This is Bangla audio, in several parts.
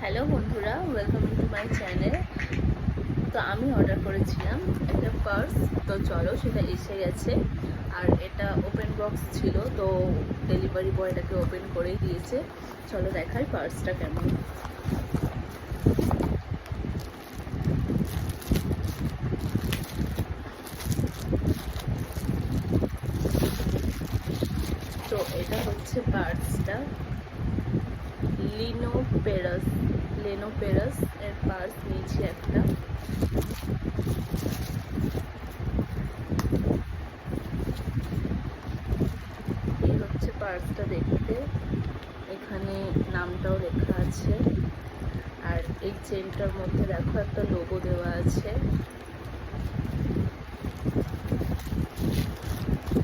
হ্যালো বন্ধুরা, ওয়েলকাম টু মাই চ্যানেল। তো আমি অর্ডার করেছিলাম একটা পার্স, তো চলো সেটা এসে গেছে। আর এটা ওপেন বক্স ছিল, তো ডেলিভারি বয় এটাকে ওপেন করেই দিয়েছে। চলো দেখাই পার্সটা কেমন। তো এটা হচ্ছে পার্সটা, লেনোপেরাস এর পার্স নিয়েছি একটা। এই হচ্ছে পার্সটা দেখতে, এখানে নামটাও লেখা আছে। আর এই চেনটার মধ্যে দেখো একটা লোগো দেওয়া আছে।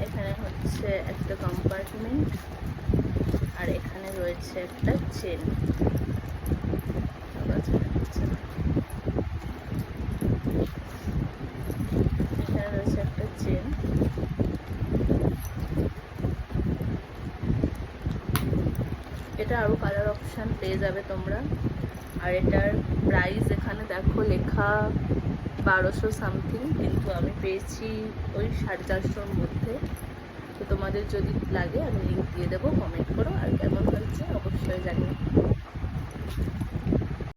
এখানে হচ্ছে একটা কম্পার্টমেন্ট, আর এখানে রয়েছে একটা চেন। এখানে রয়েছে একটা চেন। এটা আরো কালার অপশন পেয়ে যাবে তোমরা। আর এটার প্রাইস এখানে দেখো লেখা 1200 সামথিং, কিন্তু আমি পেয়েছি ওই 450-র মধ্যে। তো তোমাদের যদি লাগে আমি লিঙ্ক দিয়ে দেবো, কমেন্ট করো। আর কেমন হয়েছে অবশ্যই জানিও।